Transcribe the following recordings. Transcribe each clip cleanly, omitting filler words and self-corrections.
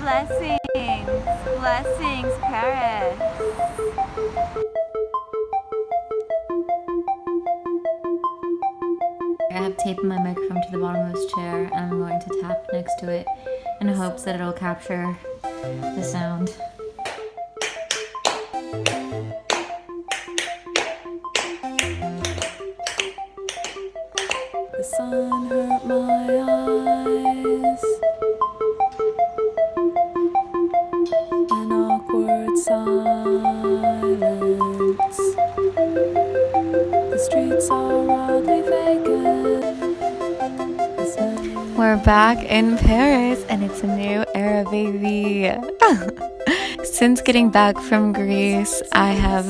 Blessings, blessings, Paris. I have taped my microphone to the bottom of this chair and I'm going to tap next to it in hopes that it'll capture the sound. The sun hurt my eyes. An awkward silence. The streets are wildly vacant. We're back in Paris and it's a new era, baby. Since getting back from Greece, I have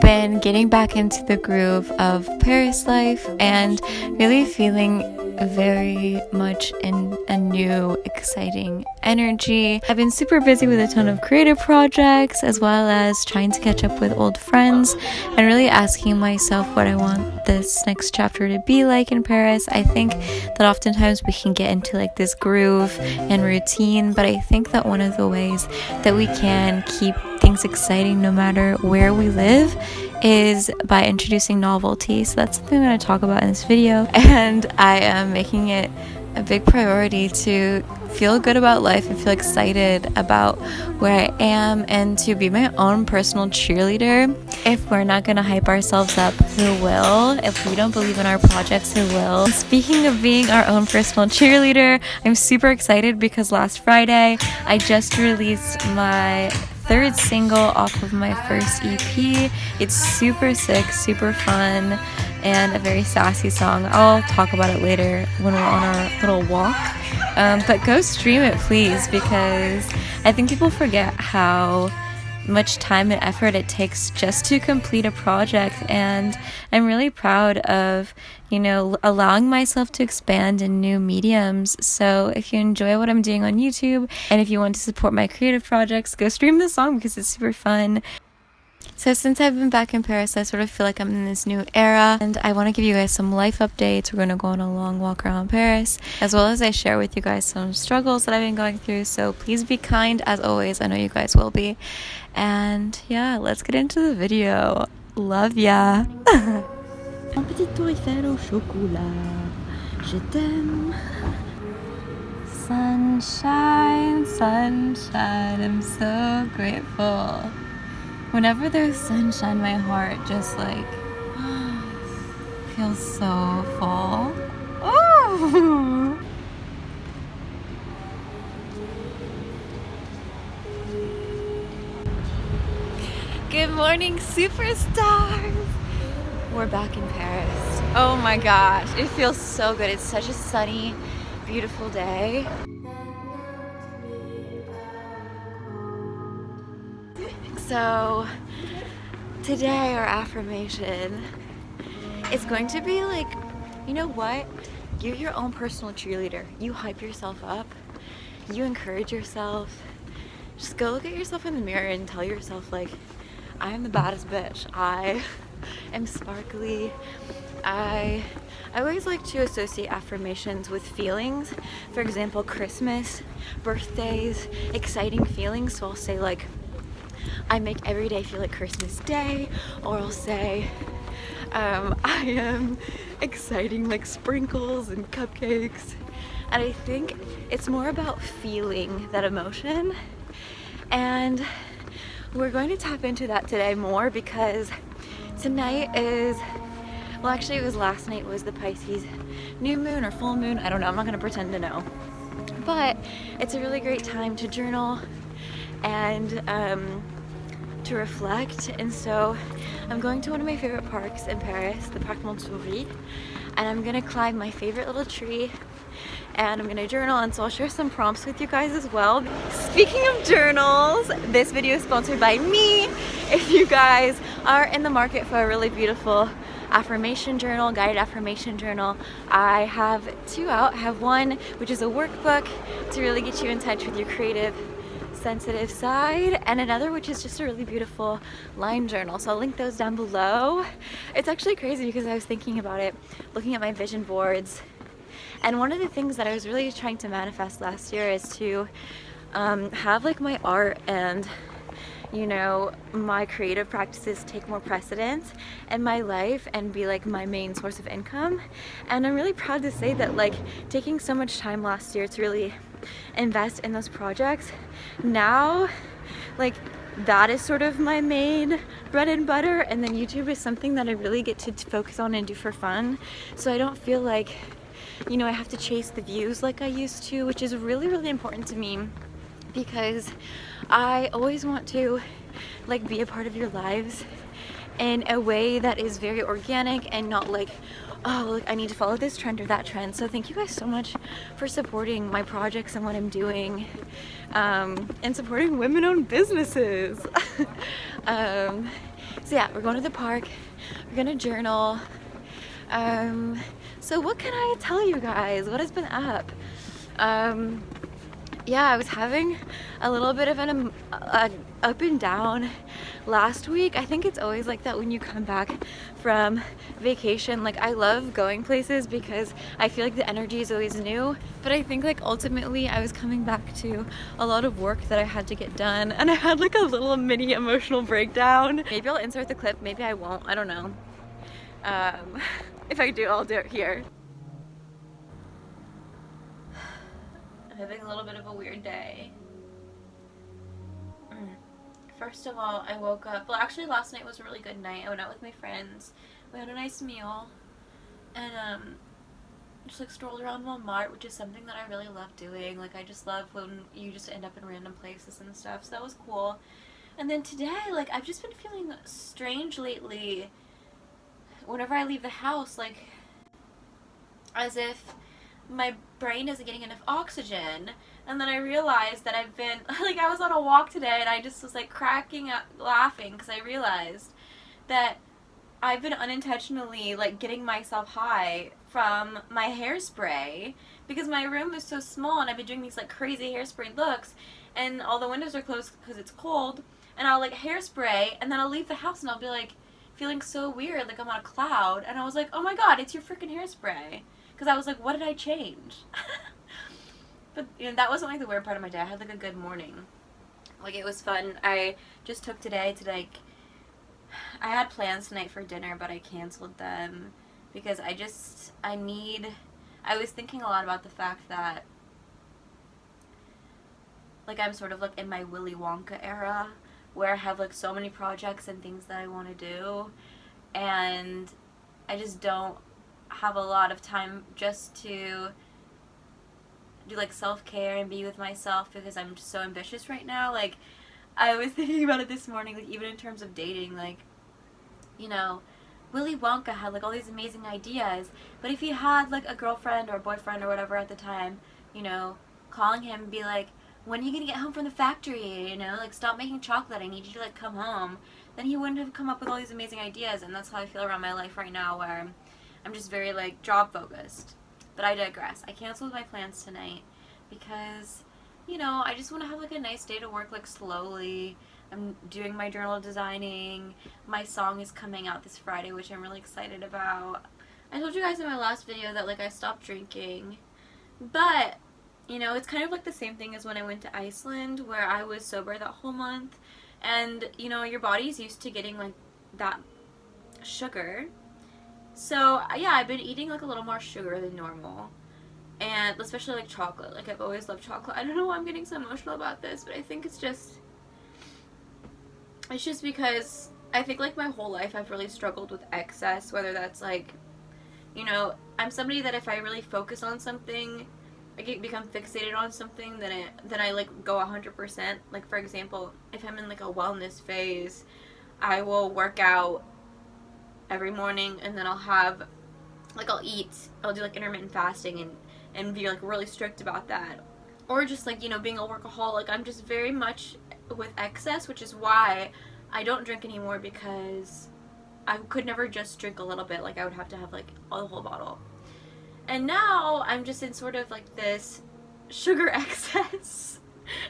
been getting back into the groove of Paris life and really feeling very much in a new exciting energy. I've been super busy with a ton of creative projects as well as trying to catch up with old friends and really asking myself what I want this next chapter to be like in Paris. I think that oftentimes we can get into like this groove and routine, but I think that one of the ways that we can keep things exciting no matter where we live is by introducing novelty. So that's something I'm going to talk about in this video, and I am making it a big priority to feel good about life and feel excited about where I am and to be my own personal cheerleader. If we're not going to hype ourselves up, who will? If we don't believe in our projects, who will? Speaking of being our own personal cheerleader, I'm super excited because last Friday I just released my third single off of my first EP. It's super sick, super fun, and a very sassy song. I'll talk about it later when we're on our little walk. But go stream it, please, because I think people forget how much time and effort it takes just to complete a project, and I'm really proud of, allowing myself to expand in new mediums. So if you enjoy what I'm doing on YouTube and if you want to support my creative projects, go stream the song because it's super fun. So since I've been back in Paris, I sort of feel like I'm in this new era, and I want to give you guys some life updates. We're going to go on a long walk around Paris, as well as I share with you guys some struggles that I've been going through. So please be kind as always. I know you guys will be. And yeah, let's get into the video. Love ya. Un petit tour Eiffel au chocolat. Je t'aime. Sunshine, sunshine, I'm so grateful. Whenever there's sunshine, my heart just feels so full. Oh! Good morning, superstars! We're back in Paris. Oh my gosh, it feels so good. It's such a sunny, beautiful day. So today our affirmation is going to be like, you know what? You're your own personal cheerleader. You hype yourself up. You encourage yourself. Just go look at yourself in the mirror and tell yourself like, I am the baddest bitch. I am sparkly. I always like to associate affirmations with feelings. For example, Christmas, birthdays, exciting feelings. So I'll say like, I make every day feel like Christmas Day, or I'll say, I am exciting like sprinkles and cupcakes. And I think it's more about feeling that emotion. And we're going to tap into that today more because tonight is, well actually it was last night was the Pisces new moon or full moon. I don't know, I'm not going to pretend to know. But it's a really great time to journal and to reflect, and so I'm going to one of my favorite parks in Paris, the Parc Montsouris, and I'm gonna climb my favorite little tree and I'm gonna journal, and so I'll share some prompts with you guys as well. Speaking of journals, this video is sponsored by me. If you guys are in the market for a really beautiful affirmation journal, guided affirmation journal, I have two out. I have one which is a workbook to really get you in touch with your creative sensitive side, and another which is just a really beautiful line journal, so I'll link those down below. It's actually crazy because I was thinking about it, looking at my vision boards, and one of the things that I was really trying to manifest last year is to have like my art and, you know, my creative practices take more precedence in my life and be like my main source of income. And I'm really proud to say that, like, taking so much time last year to really invest in those projects, now like that is sort of my main bread and butter, and then YouTube is something that I really get to focus on and do for fun. So I don't feel like, you know, I have to chase the views like I used to, which is really, really important to me, because I always want to like be a part of your lives in a way that is very organic and not like, oh, like I need to follow this trend or that trend. So thank you guys so much for supporting my projects and what I'm doing, and supporting women-owned businesses. So yeah, we're going to the park, we're gonna journal. So what can I tell you guys? What has been up? Yeah, I was having a little bit of an up and down last week. I think it's always like that when you come back from vacation. Like, I love going places because I feel like the energy is always new, but I think like ultimately I was coming back to a lot of work that I had to get done, and I had like a little mini emotional breakdown. Maybe I'll insert the clip, maybe I won't, I don't know. If I do, I'll do it here. I'm having a little bit of a weird day. First of all, I woke up, well actually last night was a really good night. I went out with my friends, we had a nice meal, and just like strolled around Walmart, which is something that I really love doing. Like, I just love when you just end up in random places and stuff, so that was cool. And then today, like, I've just been feeling strange lately whenever I leave the house, like as if my brain isn't getting enough oxygen. And then I realized that I've been, like, I was on a walk today and I just was like cracking up laughing because I realized that I've been unintentionally like getting myself high from my hairspray, because my room is so small and I've been doing these like crazy hairspray looks, and all the windows are closed because it's cold, and I'll like hairspray and then I'll leave the house and I'll be like feeling so weird, like I'm on a cloud, and I was like, oh my god, it's your freaking hairspray. Because I was like, what did I change? But, you know, that wasn't like the weird part of my day. I had like a good morning. Like, it was fun. I just took today to like, I had plans tonight for dinner, but I canceled them because I was thinking a lot about the fact that, like, I'm sort of like in my Willy Wonka era where I have like so many projects and things that I want to do, and I just don't have a lot of time just to do like self-care and be with myself because I'm just so ambitious right now. Like, I was thinking about it this morning, like, even in terms of dating, like, you know, Willy Wonka had like all these amazing ideas, but if he had like a girlfriend or a boyfriend or whatever at the time, you know, calling him and be like, when are you gonna get home from the factory, you know, like, stop making chocolate, I need you to like come home, then he wouldn't have come up with all these amazing ideas. And that's how I feel around my life right now, where I'm just very like job focused. But I digress. I canceled my plans tonight because, you know, I just want to have like a nice day to work like slowly. I'm doing my journal designing. My song is coming out this Friday, which I'm really excited about. I told you guys in my last video that like I stopped drinking, but, you know, it's kind of like the same thing as when I went to Iceland, where I was sober that whole month, and, you know, your body's used to getting like that sugar. So yeah, I've been eating like a little more sugar than normal, and especially like chocolate. Like, I've always loved chocolate. I don't know why I'm getting so emotional about this, but I think it's just because I think like my whole life I've really struggled with excess, whether that's like, you know, I'm somebody that if I really focus on something, I become fixated on something, then I like go 100%. Like, for example, if I'm in like a wellness phase, I will work out every morning, and then I'll do like intermittent fasting and be like really strict about that. Or just like, you know, being a workaholic, I'm just very much with excess, which is why I don't drink anymore, because I could never just drink a little bit. Like, I would have to have like a whole bottle. And now I'm just in sort of like this sugar excess,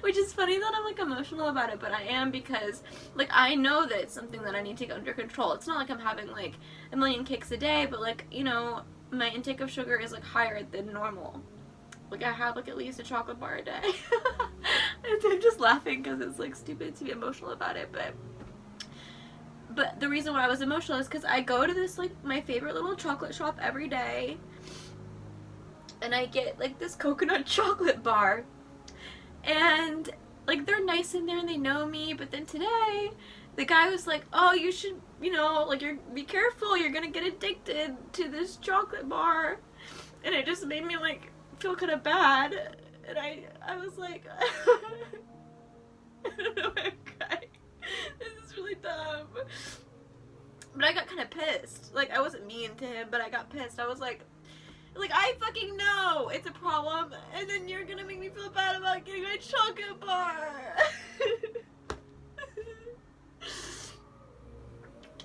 which is funny that I'm like emotional about it, but I am, because like I know that it's something that I need to get under control. It's not like I'm having like a million cakes a day, but like, you know, my intake of sugar is like higher than normal. Like, I have like at least a chocolate bar a day. And I'm just laughing because it's like stupid to be emotional about it, but the reason why I was emotional is because I go to this like my favorite little chocolate shop every day, and I get like this coconut chocolate bar, and like they're nice in there and they know me, but then today the guy was like, oh, you should, you know, like, be careful, you're gonna get addicted to this chocolate bar. And it just made me like feel kind of bad, and I was like I don't know why I'm crying. This is really dumb. But I got kind of pissed. Like, I wasn't mean to him, but I got pissed. I was like, I fucking know it's a problem, and then you're gonna make me feel bad about getting my chocolate bar.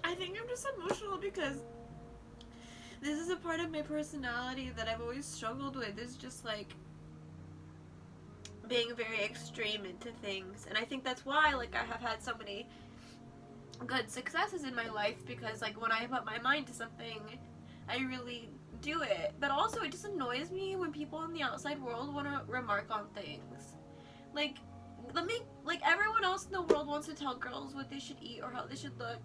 I think I'm just emotional because this is a part of my personality that I've always struggled with, is just like being very extreme into things. And I think that's why like I have had so many good successes in my life, because like when I put my mind to something, I really do it. But also it just annoys me when people in the outside world want to remark on things. Like, everyone else in the world wants to tell girls what they should eat or how they should look,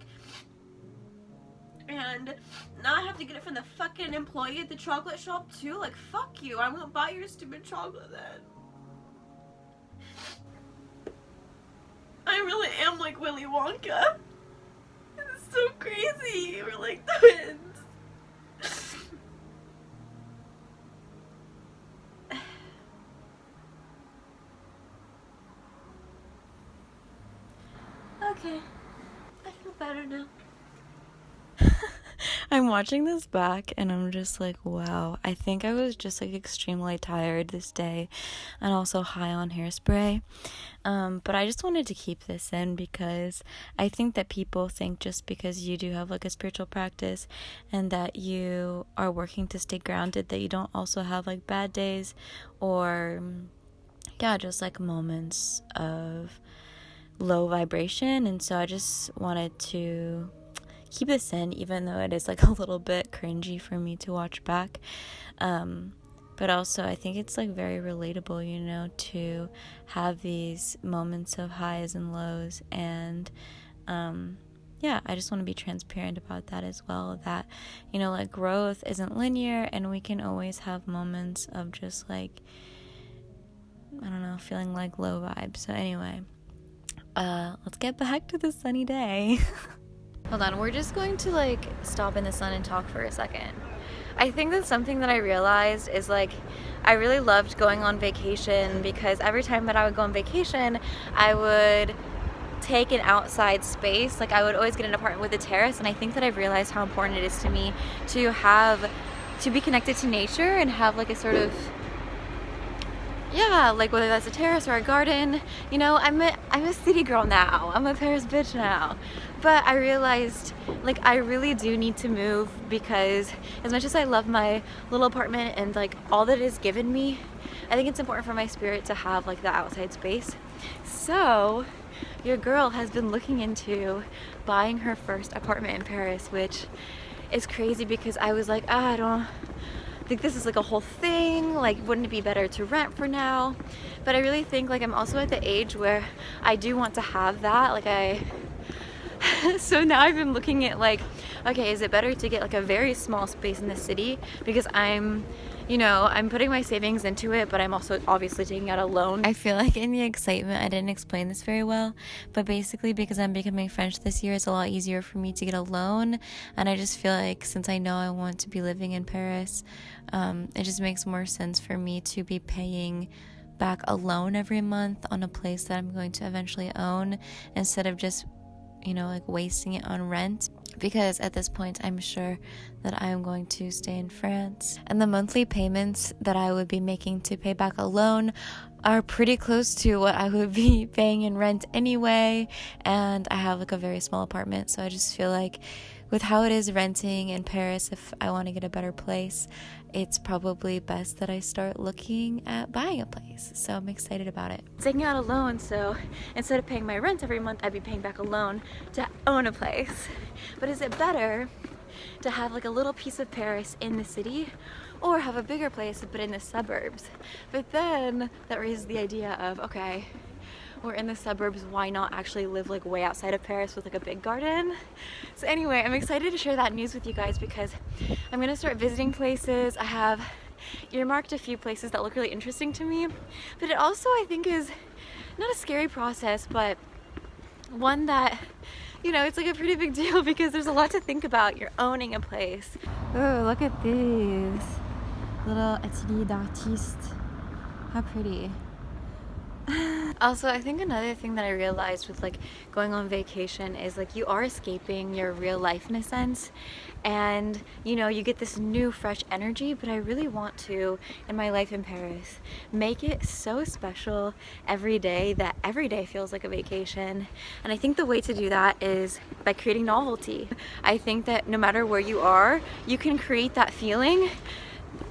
and now I have to get it from the fucking employee at the chocolate shop too? Like, fuck you, I won't buy your stupid chocolate then. I really am like Willy Wonka. It's so crazy, we're like twins. Okay, I feel better now. I'm watching this back and I'm just like, wow, I think I was just like extremely tired this day and also high on hairspray. But I just wanted to keep this in because I think that people think just because you do have like a spiritual practice and that you are working to stay grounded, that you don't also have like bad days or just like moments of low vibration. And so I just wanted to keep this in, even though it is like a little bit cringy for me to watch back, but also I think it's like very relatable, you know, to have these moments of highs and lows. And I just want to be transparent about that as well, that, you know, like growth isn't linear and we can always have moments of just like, I don't know, feeling like low vibes. So anyway, let's get back to the sunny day. Hold on, we're just going to like stop in the sun and talk for a second. I think that's something that I realized is like, I really loved going on vacation because every time that I would go on vacation, I would take an outside space. Like I would always get an apartment with a terrace, and I think that I've realized how important it is to me to be connected to nature and have like a sort of, like whether that's a terrace or a garden. You know, I'm a city girl now. I'm a Paris bitch now. But I realized like I really do need to move, because as much as I love my little apartment and like all that it has given me, I think it's important for my spirit to have like the outside space. So your girl has been looking into buying her first apartment in Paris, which is crazy because I was like, I don't think this is like a whole thing, like wouldn't it be better to rent for now? But I really think like I'm also at the age where I do want to have that, like so now I've been looking at like, okay, is it better to get like a very small space in the city because I'm putting my savings into it, but I'm also obviously taking out a loan. I feel like in the excitement I didn't explain this very well, but basically because I'm becoming French this year, it's a lot easier for me to get a loan, and I just feel like since I know I want to be living in Paris, it just makes more sense for me to be paying back a loan every month on a place that I'm going to eventually own, instead of just like wasting it on rent, because at this point I'm sure that I am going to stay in France, and the monthly payments that I would be making to pay back a loan are pretty close to what I would be paying in rent anyway, and I have like a very small apartment. So I just feel like with how it is renting in Paris, if I want to get a better place, it's probably best that I start looking at buying a place. So I'm excited about it. Taking out a loan, so instead of paying my rent every month, I'd be paying back a loan to own a place. But is it better to have like a little piece of Paris in the city, or have a bigger place but in the suburbs? But then that raises the idea of, okay, we're in the suburbs, why not actually live like way outside of Paris with like a big garden? So anyway, I'm excited to share that news with you guys because I'm gonna start visiting places. I have earmarked a few places that look really interesting to me, but it also I think is not a scary process, but one that, you know, it's like a pretty big deal because there's a lot to think about. You're owning a place. Oh, look at these little atelier d'artiste. How pretty. Also, I think another thing that I realized with like going on vacation is like you are escaping your real life in a sense, and you know, you get this new fresh energy, but I really want to, in my life in Paris, make it so special every day that every day feels like a vacation. And I think the way to do that is by creating novelty. I think that no matter where you are, you can create that feeling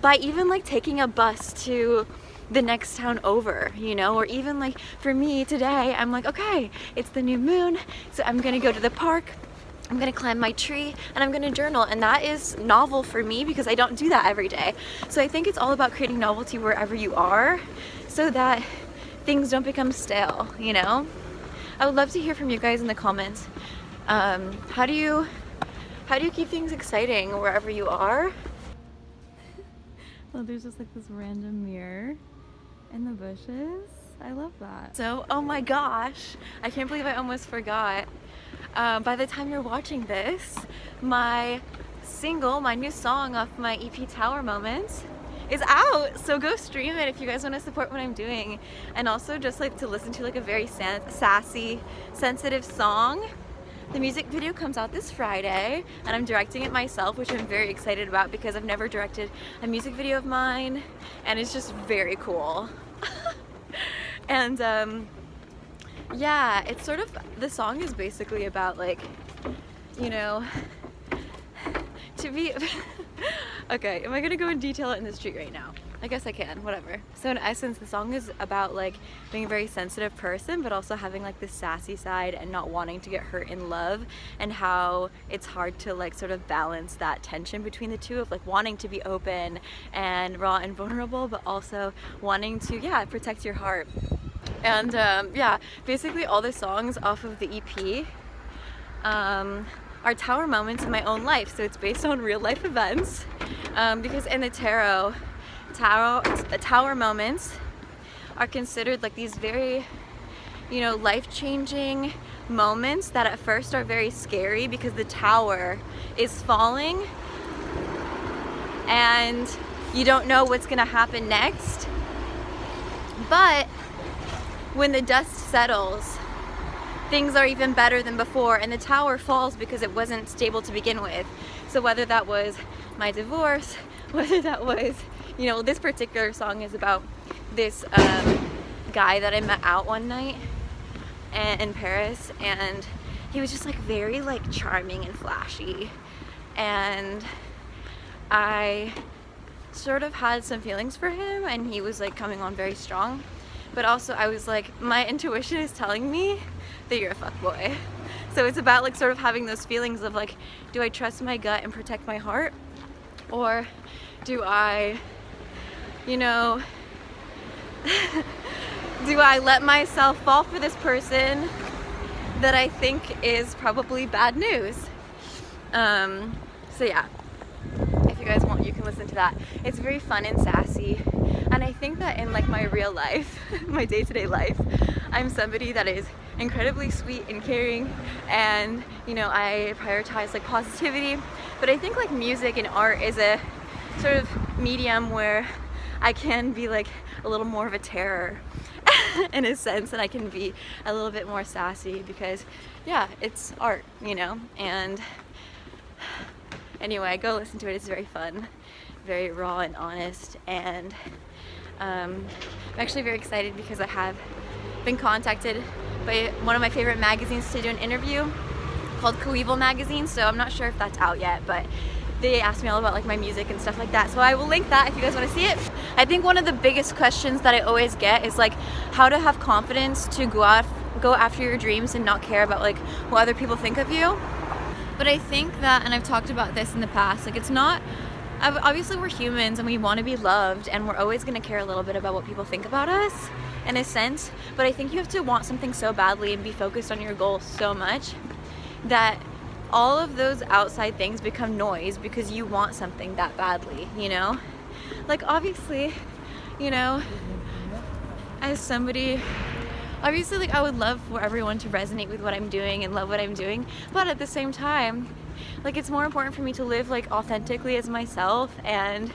by even like taking a bus to the next town over, you know, or even like for me today, I'm like, okay, it's the new moon, so I'm gonna go to the park, I'm gonna climb my tree, and I'm gonna journal. And that is novel for me because I don't do that every day. So I think it's all about creating novelty wherever you are so that things don't become stale, you know. I would love to hear from you guys in the comments. How do you keep things exciting wherever you are? Well, there's just like this random mirror in the bushes. I love that. So, oh my gosh, I can't believe I almost forgot. By the time you're watching this, my single, my new song off my EP Tower Moments is out. So go stream it if you guys want to support what I'm doing. And also just like to listen to like a very sassy, sensitive song. The music video comes out this Friday and I'm directing it myself, which I'm very excited about because I've never directed a music video of mine and it's just very cool. And yeah, it's sort of, the song is basically about like, you know, to be okay, am I gonna go in detail in the street right now? I guess I can, whatever. So in essence, the song is about like being a very sensitive person, but also having like this sassy side and not wanting to get hurt in love, and how it's hard to like sort of balance that tension between the two of like wanting to be open and raw and vulnerable, but also wanting to, yeah, protect your heart. And yeah, basically all the songs off of the EP are tower moments in my own life. So it's based on real life events because in the tarot, tower moments are considered like these very, you know, life-changing moments that at first are very scary because the tower is falling and you don't know what's gonna happen next. But when the dust settles, things are even better than before, and the tower falls because it wasn't stable to begin with. So whether that was my divorce, whether that was, you know, this particular song is about this guy that I met out one night in Paris, and he was just like very like charming and flashy, and I sort of had some feelings for him, and he was like coming on very strong, but also I was like, my intuition is telling me that you're a fuckboy. So it's about like sort of having those feelings of like, do I trust my gut and protect my heart, or do I, you know, do I let myself fall for this person that I think is probably bad news? So yeah, if you guys want, you can listen to that. It's very fun and sassy, and I think that in like my real life, my day-to-day life, I'm somebody that is incredibly sweet and caring, and you know, I prioritize like positivity, but I think like music and art is a sort of medium where I can be like a little more of a terror in a sense, and I can be a little bit more sassy because yeah, it's art, you know. And anyway, go listen to it. It's very fun, very raw and honest, and I'm actually very excited because I have been contacted by one of my favorite magazines to do an interview called Coeval Magazine. So I'm not sure if that's out yet, but they asked me all about like my music and stuff like that. So I will link that if you guys want to see it. I think one of the biggest questions that I always get is like how to have confidence to go after your dreams and not care about like what other people think of you. But I think that, and I've talked about this in the past, like it's not obviously we're humans and we want to be loved, and we're always going to care a little bit about what people think about us in a sense, but I think you have to want something so badly and be focused on your goal so much that all of those outside things become noise because you want something that badly, you know? Like obviously, you know, as somebody, obviously like I would love for everyone to resonate with what I'm doing and love what I'm doing, but at the same time, like it's more important for me to live like authentically as myself and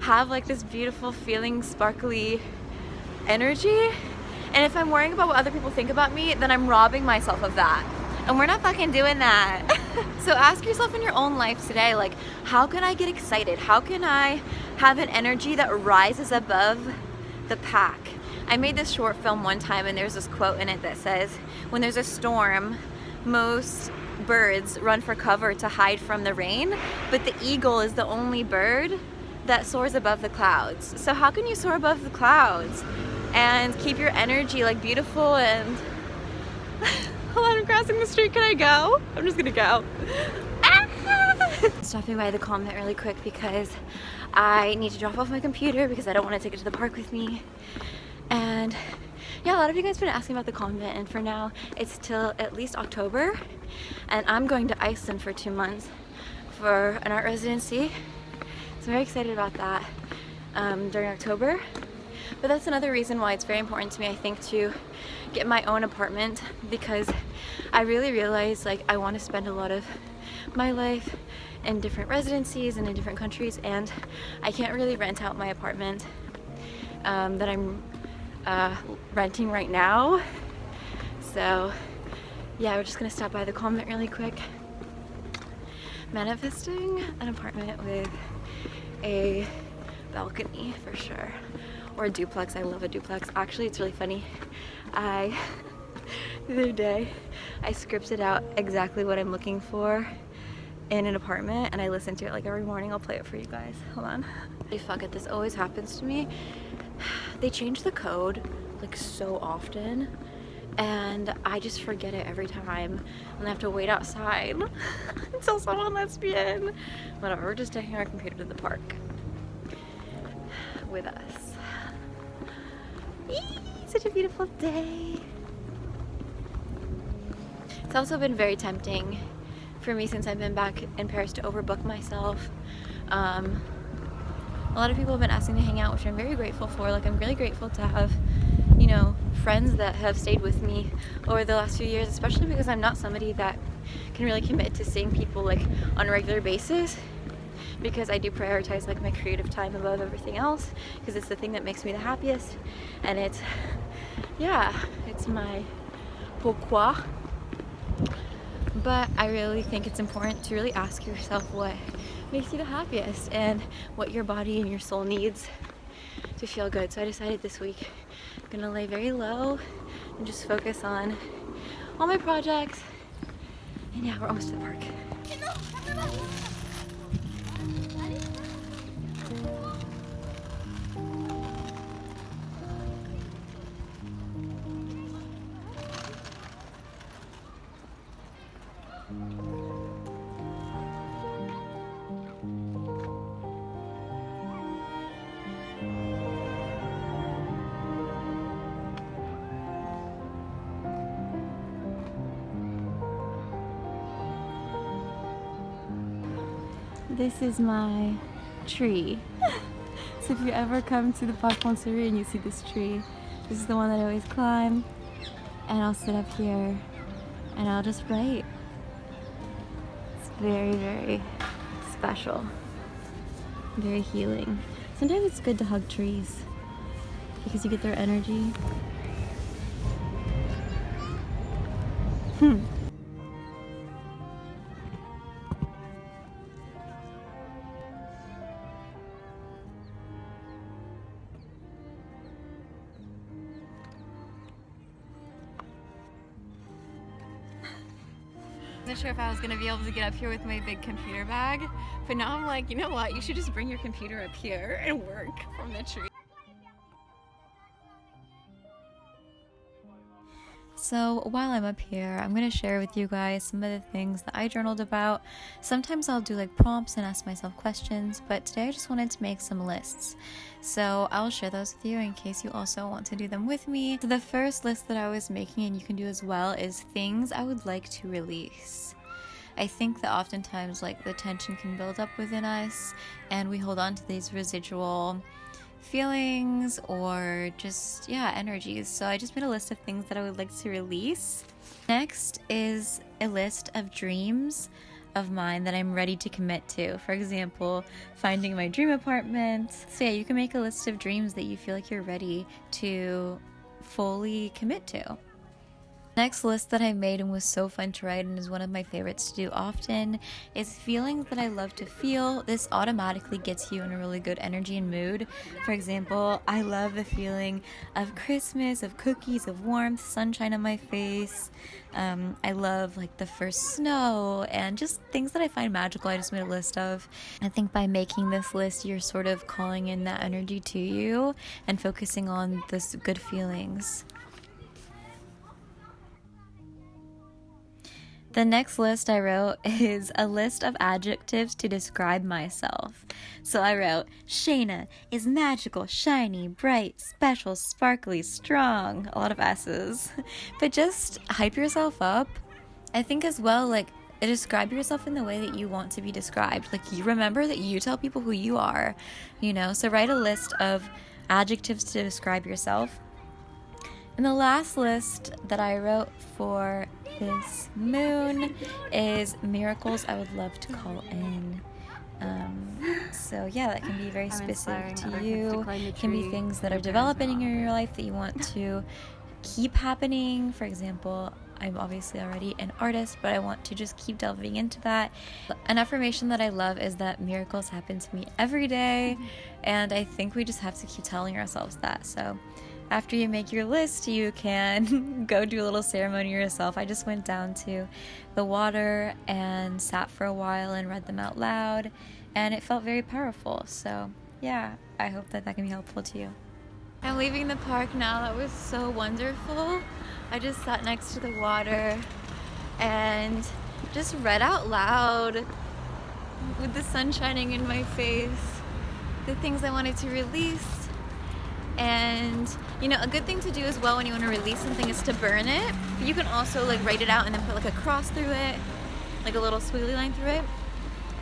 have like this beautiful feeling, sparkly energy. And if I'm worrying about what other people think about me, then I'm robbing myself of that. And we're not fucking doing that. So ask yourself in your own life today, like, how can I get excited? How can I have an energy that rises above the pack? I made this short film one time and there's this quote in it that says, when there's a storm, most birds run for cover to hide from the rain, but the eagle is the only bird that soars above the clouds. So how can you soar above the clouds and keep your energy like beautiful and hold on, I'm crossing the street, can I go? I'm just gonna go. Stopping by the Convent really quick because I need to drop off my computer because I don't want to take it to the park with me. And yeah, a lot of you guys have been asking about the convent, and for now it's till at least October, and I'm going to Iceland for 2 months for an art residency, so I'm very excited about that during October. But that's another reason why it's very important to me, I think, to get my own apartment, because I really realize like I want to spend a lot of my life in different residencies and in different countries, and I can't really rent out my apartment that I'm renting right now. So yeah, we're just gonna stop by the convent really quick. Manifesting an apartment with a balcony for sure, or a duplex. I love a duplex. Actually, it's really funny. The other day I scripted out exactly what I'm looking for in an apartment, and I listen to it like every morning. I'll play it for you guys. Hold on. Hey, fuck it, this always happens to me. They change the code like so often, and I just forget it every time, and I have to wait outside until someone lets me in. Whatever, we're just taking our computer to the park with us. Eee, such a beautiful day. It's also been very tempting for me since I've been back in Paris to overbook myself. A lot of people have been asking to hang out, which I'm very grateful for. Like, I'm really grateful to have, you know, friends that have stayed with me over the last few years, especially because I'm not somebody that can really commit to seeing people like on a regular basis, because I do prioritize like my creative time above everything else, because it's the thing that makes me the happiest, and it's, yeah, it's my pourquoi. But I really think it's important to really ask yourself what makes you the happiest and what your body and your soul needs to feel good. So I decided this week I'm gonna lay very low and just focus on all my projects. And yeah, we're almost to the park. This is my tree. So if you ever come to the Parc Montsouris and you see this tree, this is the one that I always climb, and I'll sit up here and I'll just write. It's very, very special, very healing. Sometimes it's good to hug trees because you get their energy. I wasn't sure if I was gonna be able to get up here with my big computer bag, but now I'm like, you know what? You should just bring your computer up here and work from the tree. So while I'm up here, I'm going to share with you guys some of the things that I journaled about. Sometimes I'll do like prompts and ask myself questions, but today I just wanted to make some lists. So I'll share those with you in case you also want to do them with me. So the first list that I was making, and you can do as well, is things I would like to release. I think that oftentimes like the tension can build up within us and we hold on to these residual feelings or just energies. So I just made a list of things that I would like to release. Next is a list of dreams of mine that I'm ready to commit to. For example, finding my dream apartment. So yeah, you can make a list of dreams that you feel like you're ready to fully commit to. Next list that I made and was so fun to write and is one of my favorites to do often is feelings that I love to feel. This automatically gets you in a really good energy and mood. For example, I love the feeling of Christmas, of cookies, of warmth, sunshine on my face. I love like the first snow and just things that I find magical. I just made a list of. I think by making this list, you're sort of calling in that energy to you and focusing on those good feelings. The next list I wrote is a list of adjectives to describe myself. So I wrote, Shayna is magical, shiny, bright, special, sparkly, strong. A lot of S's. But just hype yourself up. I think as well, like, describe yourself in the way that you want to be described. Like, you remember that you tell people who you are, you know? So write a list of adjectives to describe yourself. And the last list that I wrote for this moon is miracles I would love to call in. So yeah, that can be very specific to you. It can be things that are developing in your life that you want to keep happening. For example, I'm obviously already an artist, but I want to just keep delving into that. An affirmation that I love is that miracles happen to me every day, and I think we just have to keep telling ourselves that. So after you make your list, you can go do a little ceremony yourself. I just went down to the water and sat for a while and read them out loud, and it felt very powerful. So yeah, I hope that can be helpful to you. I'm leaving the park now. That was so wonderful. I just sat next to the water and just read out loud with the sun shining in my face the things I wanted to release. And you know, a good thing to do as well when you want to release something is to burn it. But you can also like write it out and then put like a cross through it, like a little squiggly line through it.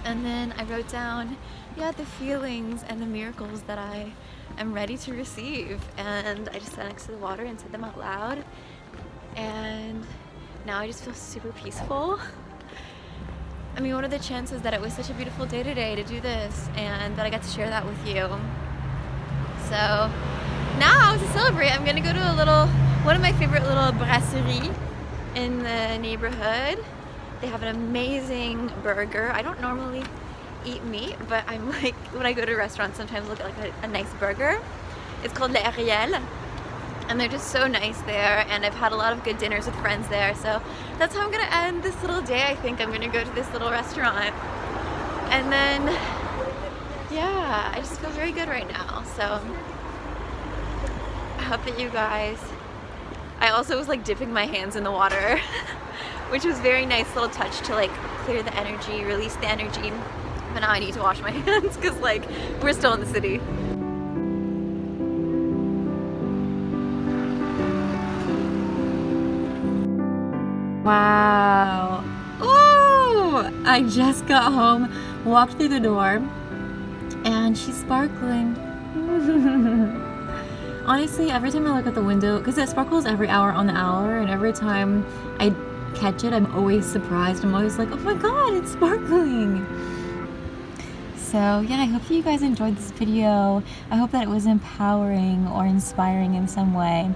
And then I wrote down the feelings and the miracles that I am ready to receive. And I just sat next to the water and said them out loud. And now I just feel super peaceful. I mean, what are the chances that it was such a beautiful day today to do this and that I got to share that with you? So now to celebrate, I'm gonna go to one of my favorite little brasseries in the neighborhood. They have an amazing burger. I don't normally eat meat, but I'm like, when I go to restaurants, sometimes look at like a nice burger. It's called Le Ariel, and they're just so nice there, and I've had a lot of good dinners with friends there. So that's how I'm gonna end this little day. I think I'm gonna go to this little restaurant, and then yeah, I just feel very good right now. So I hope that you guys, I also was like dipping my hands in the water which was very nice little touch to like clear the energy, release the energy. But now I need to wash my hands because like we're still in the city. Wow. Oh, I just got home, walked through the door, and she's sparkling. Honestly, every time I look at the window, because it sparkles every hour on the hour, and every time I catch it, I'm always surprised. I'm always like, oh my god, it's sparkling. So yeah, I hope you guys enjoyed this video. I hope that it was empowering or inspiring in some way.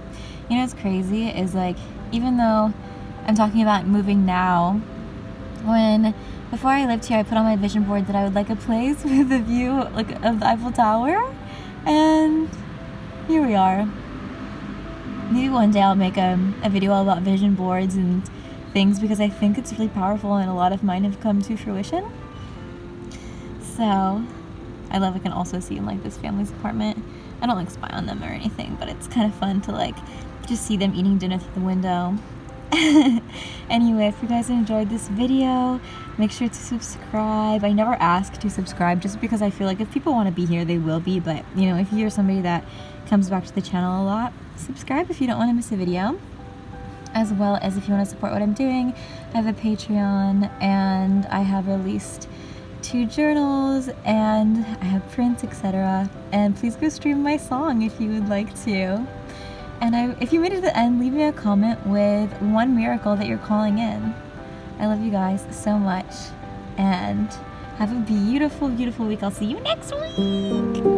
You know what's crazy is like, even though I'm talking about moving now, before I lived here, I put on my vision board that I would like a place with a view like of the Eiffel Tower, and here we are. Maybe one day I'll make a video all about vision boards and things, because I think it's really powerful and a lot of mine have come to fruition. So I love I can also see in like this family's apartment. I don't like spy on them or anything, but it's kind of fun to like just see them eating dinner through the window Anyway, if you guys enjoyed this video, make sure to subscribe. I never ask to subscribe just because I feel like if people want to be here, they will be. But, you know, if you're somebody that comes back to the channel a lot, subscribe if you don't want to miss a video. As well as if you want to support what I'm doing, I have a Patreon and I have released 2 journals and I have prints, etc. And please go stream my song if you would like to. And if you made it to the end, leave me a comment with one miracle that you're calling in. I love you guys so much and have a beautiful, beautiful week. I'll see you next week.